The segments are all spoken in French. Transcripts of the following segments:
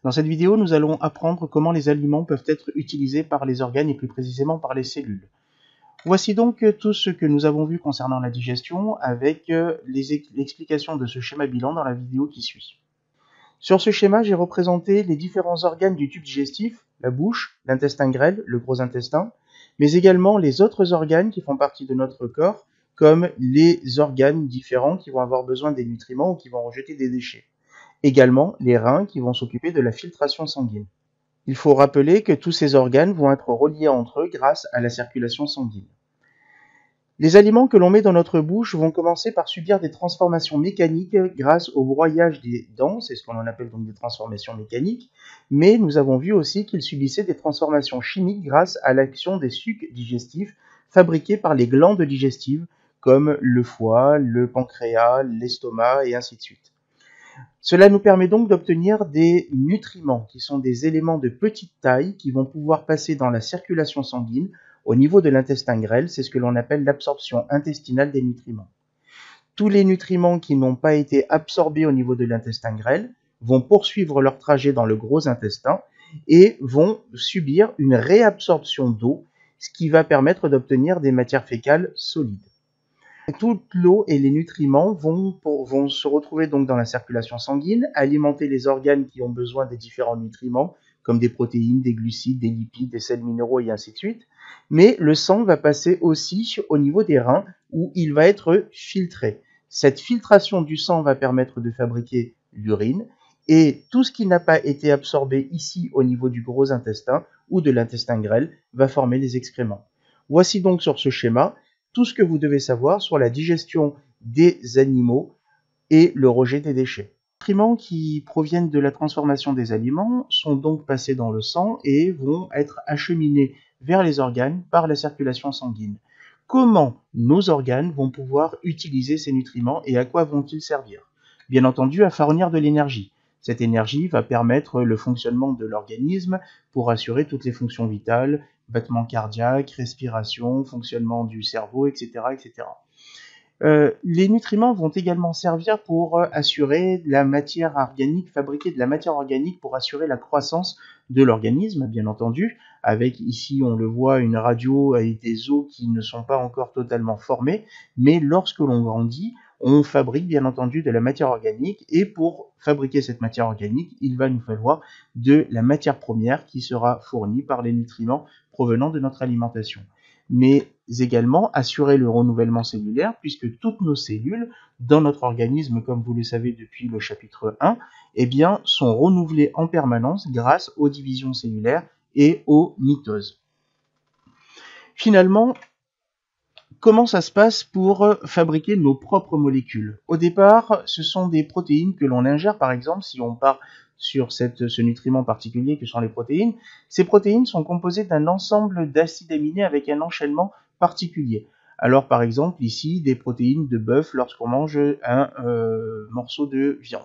Dans cette vidéo, nous allons apprendre comment les aliments peuvent être utilisés par les organes et plus précisément par les cellules. Voici donc tout ce que nous avons vu concernant la digestion avec l'explication de ce schéma bilan dans la vidéo qui suit. Sur ce schéma, j'ai représenté les différents organes du tube digestif, la bouche, l'intestin grêle, le gros intestin, mais également les autres organes qui font partie de notre corps, comme les organes différents qui vont avoir besoin des nutriments ou qui vont rejeter des déchets. Également les reins qui vont s'occuper de la filtration sanguine. Il faut rappeler que tous ces organes vont être reliés entre eux grâce à la circulation sanguine. Les aliments que l'on met dans notre bouche vont commencer par subir des transformations mécaniques grâce au broyage des dents, c'est ce qu'on appelle donc des transformations mécaniques, mais nous avons vu aussi qu'ils subissaient des transformations chimiques grâce à l'action des sucs digestifs fabriqués par les glandes digestives comme le foie, le pancréas, l'estomac et ainsi de suite. Cela nous permet donc d'obtenir des nutriments qui sont des éléments de petite taille qui vont pouvoir passer dans la circulation sanguine au niveau de l'intestin grêle, c'est ce que l'on appelle l'absorption intestinale des nutriments. Tous les nutriments qui n'ont pas été absorbés au niveau de l'intestin grêle vont poursuivre leur trajet dans le gros intestin et vont subir une réabsorption d'eau, ce qui va permettre d'obtenir des matières fécales solides. Toute l'eau et les nutriments vont se retrouver donc dans la circulation sanguine, alimenter les organes qui ont besoin des différents nutriments, comme des protéines, des glucides, des lipides, des sels minéraux et ainsi de suite. Mais le sang va passer aussi au niveau des reins où il va être filtré. Cette filtration du sang va permettre de fabriquer l'urine et tout ce qui n'a pas été absorbé ici au niveau du gros intestin ou de l'intestin grêle va former les excréments. Voici donc sur ce schéma tout ce que vous devez savoir sur la digestion des animaux et le rejet des déchets. Les nutriments qui proviennent de la transformation des aliments sont donc passés dans le sang et vont être acheminés vers les organes par la circulation sanguine. Comment nos organes vont pouvoir utiliser ces nutriments et à quoi vont-ils servir? Bien entendu, à fournir de l'énergie. Cette énergie va permettre le fonctionnement de l'organisme pour assurer toutes les fonctions vitales, battements cardiaques, respiration, fonctionnement du cerveau, etc. etc. Les nutriments vont également servir pour assurer la matière organique, fabriquer de la matière organique pour assurer la croissance de l'organisme, bien entendu, avec ici on le voit une radio avec des os qui ne sont pas encore totalement formés, mais lorsque l'on grandit, on fabrique bien entendu de la matière organique et pour fabriquer cette matière organique, il va nous falloir de la matière première qui sera fournie par les nutriments provenant de notre alimentation. Mais également assurer le renouvellement cellulaire puisque toutes nos cellules dans notre organisme, comme vous le savez depuis le chapitre 1, eh bien, sont renouvelées en permanence grâce aux divisions cellulaires et aux mitoses. Finalement, comment ça se passe pour fabriquer nos propres molécules? Au départ, ce sont des protéines que l'on ingère, par exemple, si on part sur ce nutriment particulier que sont les protéines. Ces protéines sont composées d'un ensemble d'acides aminés avec un enchaînement particulier. Alors, par exemple, ici, des protéines de bœuf lorsqu'on mange un morceau de viande.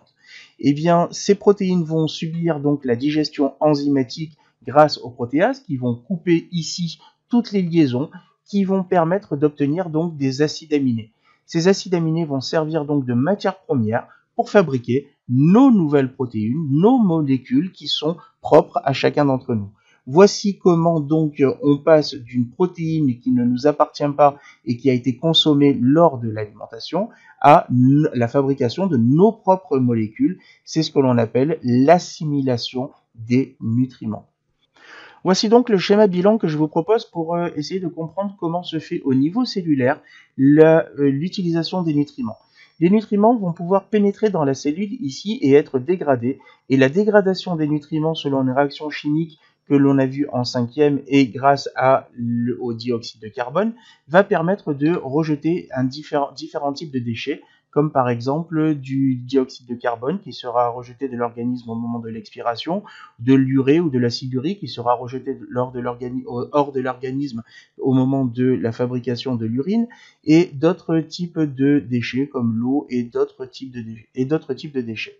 Eh bien, ces protéines vont subir donc la digestion enzymatique grâce aux protéases qui vont couper ici toutes les liaisons qui vont permettre d'obtenir donc des acides aminés. Ces acides aminés vont servir donc de matière première pour fabriquer nos nouvelles protéines, nos molécules qui sont propres à chacun d'entre nous. Voici comment donc on passe d'une protéine qui ne nous appartient pas et qui a été consommée lors de l'alimentation à la fabrication de nos propres molécules. C'est ce que l'on appelle l'assimilation des nutriments. Voici donc le schéma bilan que je vous propose pour essayer de comprendre comment se fait au niveau cellulaire l'utilisation des nutriments. Les nutriments vont pouvoir pénétrer dans la cellule ici et être dégradés. Et la dégradation des nutriments selon une réaction chimique que l'on a vue en 5e et grâce au dioxyde de carbone va permettre de rejeter différents types de déchets comme par exemple du dioxyde de carbone qui sera rejeté de l'organisme au moment de l'expiration, de l'urée ou de l'acide urique qui sera rejeté hors de l'organisme au moment de la fabrication de l'urine, et d'autres types de déchets comme l'eau et d'autres types de déchets.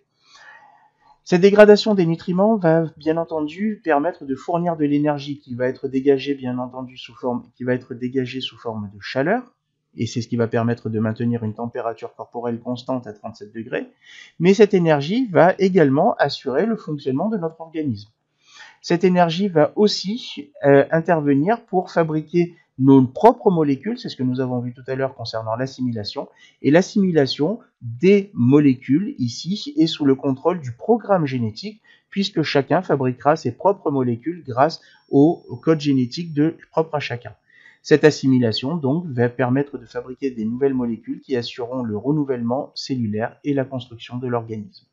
Cette dégradation des nutriments va bien entendu permettre de fournir de l'énergie qui va être dégagée bien entendu sous forme de chaleur, et c'est ce qui va permettre de maintenir une température corporelle constante à 37 degrés, mais cette énergie va également assurer le fonctionnement de notre organisme. Cette énergie va aussi intervenir pour fabriquer nos propres molécules, c'est ce que nous avons vu tout à l'heure concernant l'assimilation, et l'assimilation des molécules ici est sous le contrôle du programme génétique, puisque chacun fabriquera ses propres molécules grâce au code génétique propre à chacun. Cette assimilation donc va permettre de fabriquer des nouvelles molécules qui assureront le renouvellement cellulaire et la construction de l'organisme.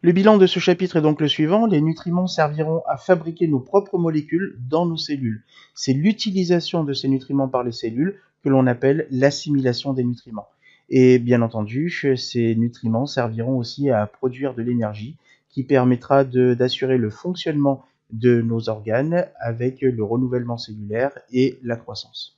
Le bilan de ce chapitre est donc le suivant. Les nutriments serviront à fabriquer nos propres molécules dans nos cellules. C'est l'utilisation de ces nutriments par les cellules que l'on appelle l'assimilation des nutriments. Et bien entendu, ces nutriments serviront aussi à produire de l'énergie qui permettra d'assurer le fonctionnement de nos organes avec le renouvellement cellulaire et la croissance.